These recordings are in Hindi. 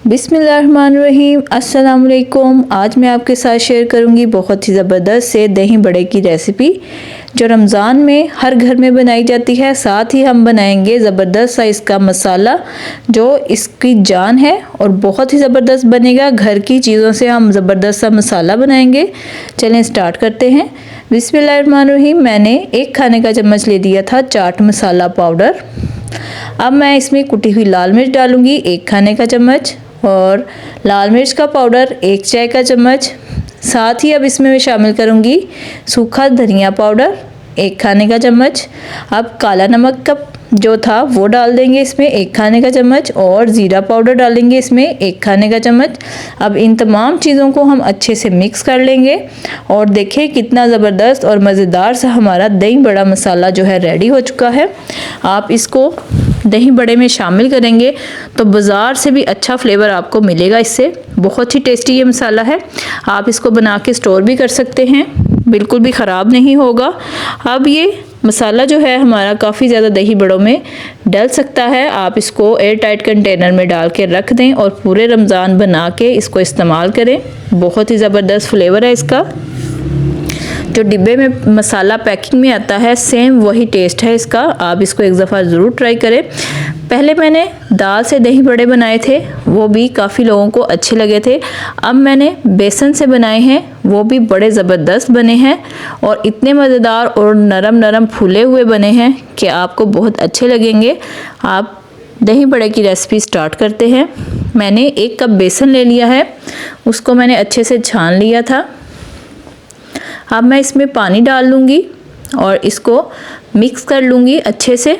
बिस्मिल्लाहिर्रहमानिर्रहीम। अस्सलाम वालेकुम। आज मैं आपके साथ शेयर करूंगी बहुत ही ज़बरदस्त से दही बड़े की रेसिपी जो रमज़ान में हर घर में बनाई जाती है। साथ ही हम बनाएंगे ज़बरदस्त सा इसका मसाला जो इसकी जान है और बहुत ही ज़बरदस्त बनेगा। घर की चीज़ों से हम ज़बरदस्त सा मसाला बनाएंगे। चलें स्टार्ट करते हैं। बिस्मिल्लाहिर्रहमानिर्रहीम। मैंने 1 खाने का चम्मच ले लिया था चाट मसाला पाउडर। अब मैं इसमें कुटी हुई लाल मिर्च डालूंगी 1 खाने का चम्मच और लाल मिर्च का पाउडर 1 चाय का चम्मच। साथ ही अब इसमें मैं शामिल करूंगी सूखा धनिया पाउडर 1 खाने का चम्मच। अब काला नमक का जो था वो डाल देंगे इसमें 1 खाने का चम्मच और ज़ीरा पाउडर डालेंगे इसमें 1 खाने का चम्मच। अब इन तमाम चीज़ों को हम अच्छे से मिक्स कर लेंगे और देखिए कितना ज़बरदस्त और मज़ेदार सा हमारा दही बड़ा मसाला जो है रेडी हो चुका है। आप इसको दही बड़े में शामिल करेंगे तो बाज़ार से भी अच्छा फ्लेवर आपको मिलेगा। इससे बहुत ही टेस्टी ये मसाला है। आप इसको बना के स्टोर भी कर सकते हैं, बिल्कुल भी ख़राब नहीं होगा। अब ये मसाला जो है हमारा काफ़ी ज़्यादा दही बड़ों में डल सकता है। आप इसको एयर टाइट कंटेनर में डाल के रख दें और पूरे रमज़ान बना के इसको इस्तेमाल करें। बहुत ही ज़बरदस्त फ्लेवर है इसका। जो डिब्बे में मसाला पैकिंग में आता है सेम वही टेस्ट है इसका। आप इसको एक दफ़ा ज़रूर ट्राई करें। पहले मैंने दाल से दही बड़े बनाए थे, वो भी काफ़ी लोगों को अच्छे लगे थे। अब मैंने बेसन से बनाए हैं, वो भी बड़े ज़बरदस्त बने हैं और इतने मज़ेदार और नरम नरम फूले हुए बने हैं कि आपको बहुत अच्छे लगेंगे। आप दही बड़े की रेसिपी स्टार्ट करते हैं। मैंने 1 कप बेसन ले लिया है, उसको मैंने अच्छे से छान लिया था। अब मैं इसमें पानी डाल लूँगी और इसको मिक्स कर लूँगी अच्छे से।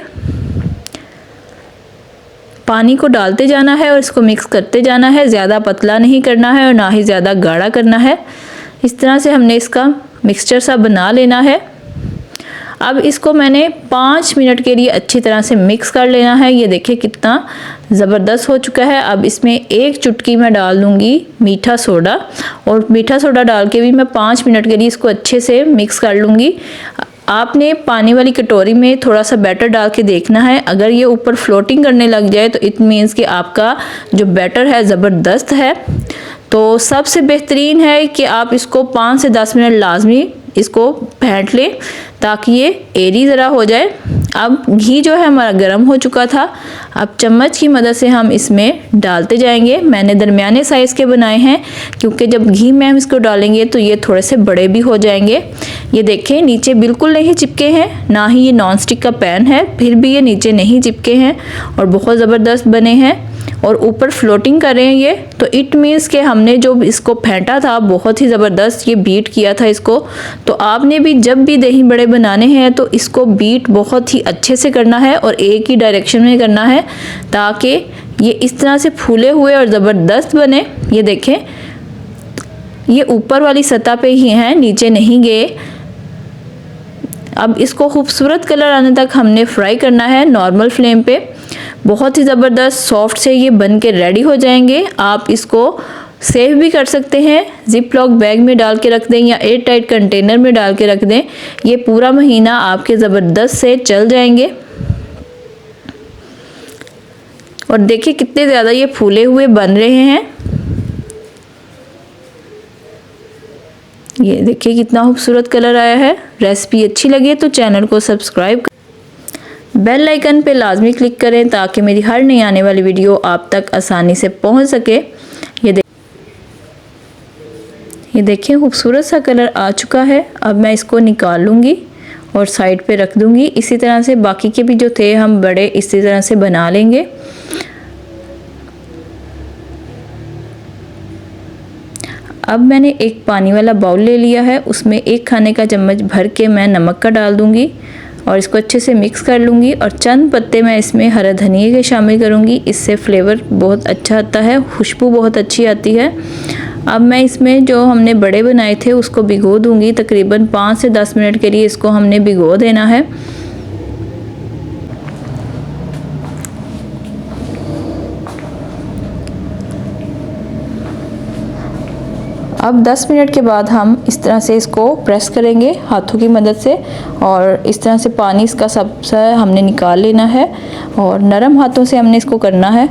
पानी को डालते जाना है और इसको मिक्स करते जाना है। ज़्यादा पतला नहीं करना है और ना ही ज़्यादा गाढ़ा करना है। इस तरह से हमने इसका मिक्सचर सा बना लेना है। अब इसको मैंने 5 मिनट के लिए अच्छी तरह से मिक्स कर लेना है। ये देखिए कितना ज़बरदस्त हो चुका है। अब इसमें 1 चुटकी मैं डाल दूँगी मीठा सोडा और मीठा सोडा डाल के भी मैं 5 मिनट के लिए इसको अच्छे से मिक्स कर लूँगी। आपने पानी वाली कटोरी में थोड़ा सा बैटर डाल के देखना है। अगर ये ऊपर फ्लोटिंग करने लग जाए तो इट मीन्स कि आपका जो बैटर है ज़बरदस्त है। तो सबसे बेहतरीन है कि आप इसको 5 से 10 मिनट लाजमी इसको फेंट लें ताकि ये एरी ज़रा हो जाए। अब घी जो है हमारा गर्म हो चुका था। अब चम्मच की मदद से हम इसमें डालते जाएंगे। मैंने दरमियाने साइज़ के बनाए हैं क्योंकि जब घी में हम इसको डालेंगे तो ये थोड़े से बड़े भी हो जाएंगे। ये देखें नीचे बिल्कुल नहीं चिपके हैं, ना ही ये नॉन स्टिक का पैन है, फिर भी ये नीचे नहीं चिपके हैं और बहुत ज़बरदस्त बने हैं और ऊपर फ्लोटिंग कर रहे हैं ये। तो इट मीन्स कि हमने जो इसको फेंटा था बहुत ही ज़बरदस्त ये बीट किया था इसको। तो आपने भी जब भी दही बड़े बनाने हैं तो इसको बीट बहुत ही अच्छे से करना है और एक ही डायरेक्शन में करना है ताकि ये इस तरह से फूले हुए और ज़बरदस्त बने। ये देखें ये ऊपर वाली सतह पे ही हैं, नीचे नहीं गए। अब इसको खूबसूरत कलर आने तक हमने फ्राई करना है नॉर्मल फ्लेम पे। बहुत ही ज़बरदस्त सॉफ्ट से ये बन के रेडी हो जाएंगे। आप इसको सेव भी कर सकते हैं, जिप लॉक बैग में डाल के रख दें या एयर टाइट कंटेनर में डाल के रख दें। ये पूरा महीना आपके ज़बरदस्त से चल जाएंगे। और देखिए कितने ज़्यादा ये फूले हुए बन रहे हैं। ये देखिए कितना खूबसूरत कलर आया है। रेसिपी अच्छी लगे तो चैनल को सब्सक्राइब बेल आइकन पे लाजमी क्लिक करें ताकि मेरी हर नई आने वाली वीडियो आप तक आसानी से पहुंच सके। ये देखिए खूबसूरत सा कलर आ चुका है। अब मैं इसको निकाल लूँगी और साइड पे रख दूँगी। इसी तरह से बाकी के भी जो थे हम बड़े इसी तरह से बना लेंगे। अब मैंने एक पानी वाला बाउल ले लिया है, उसमें 1 खाने का चम्मच भर के मैं नमक का डाल दूँगी और इसको अच्छे से मिक्स कर लूँगी। और चंद पत्ते मैं इसमें हरा धनिया के शामिल करूँगी, इससे फ्लेवर बहुत अच्छा आता है, खुशबू बहुत अच्छी आती है। अब मैं इसमें जो हमने बड़े बनाए थे उसको भिगो दूँगी। तकरीबन 5 से 10 मिनट के लिए इसको हमने भिगो देना है। अब 10 मिनट के बाद हम इस तरह से इसको प्रेस करेंगे हाथों की मदद से और इस तरह से पानी इसका सब हमने निकाल लेना है और नरम हाथों से हमने इसको करना है।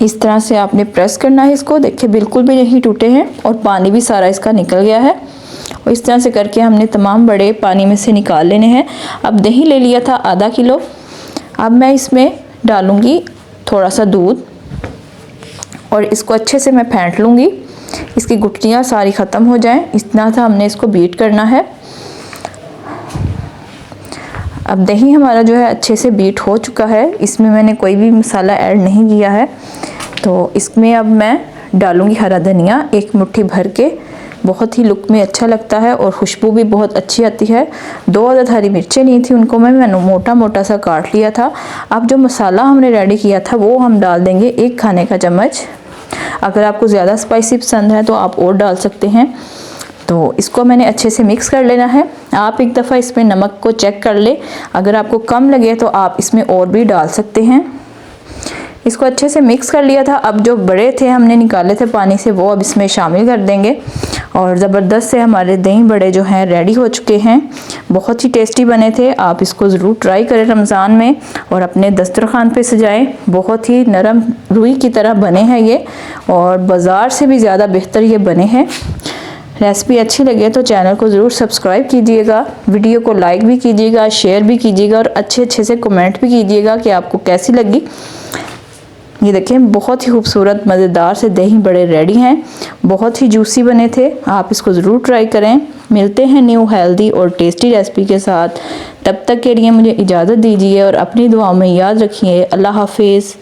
इस तरह से आपने प्रेस करना है इसको। देखिए बिल्कुल भी नहीं टूटे हैं और पानी भी सारा इसका निकल गया है। और इस तरह से करके हमने तमाम बड़े पानी में से निकाल लेने हैं। अब दही ले लिया था आधा किलो। अब मैं इसमें डालूँगी थोड़ा सा दूध और इसको अच्छे से मैं फेंट लूँगी, इसकी गुठलियाँ सारी ख़त्म हो जाएं। इस तरह से हमने इसको बीट करना है। अब दही हमारा जो है अच्छे से बीट हो चुका है, इसमें मैंने कोई भी मसाला ऐड नहीं किया है। तो इसमें अब मैं डालूँगी हरा धनिया 1 मुट्ठी भर के, बहुत ही लुक में अच्छा लगता है और खुशबू भी बहुत अच्छी आती है। 2 अदद हरी मिर्चें ली थी, उनको मैंने मोटा मोटा सा काट लिया था। अब जो मसाला हमने रेडी किया था वो हम डाल देंगे 1 खाने का चम्मच। अगर आपको ज़्यादा स्पाइसी पसंद है तो आप और डाल सकते हैं। तो इसको मैंने अच्छे से मिक्स कर लेना है। आप एक दफ़ा इसमें नमक को चेक कर ले, अगर आपको कम लगे तो आप इसमें और भी डाल सकते हैं। इसको अच्छे से मिक्स कर लिया था। अब जो बड़े थे हमने निकाले थे पानी से, वो अब इसमें शामिल कर देंगे और ज़बरदस्त से हमारे दही बड़े जो हैं रेडी हो चुके हैं। बहुत ही टेस्टी बने थे। आप इसको ज़रूर ट्राई करें रमज़ान में और अपने दस्तरखान पे सजाएं। बहुत ही नरम रुई की तरह बने हैं ये और बाज़ार से भी ज़्यादा बेहतर ये बने हैं। रेसिपी अच्छी लगे तो चैनल को ज़रूर सब्सक्राइब कीजिएगा, वीडियो को लाइक भी कीजिएगा, शेयर भी कीजिएगा और अच्छे से कमेंट भी कीजिएगा कि आपको कैसी लगी। ये देखें बहुत ही खूबसूरत मज़ेदार से दही बड़े रेडी हैं। बहुत ही जूसी बने थे। आप इसको ज़रूर ट्राई करें। मिलते हैं न्यू हेल्दी और टेस्टी रेसिपी के साथ। तब तक के लिए मुझे इजाज़त दीजिए और अपनी दुआओं में याद रखिए। अल्लाह हाफिज़।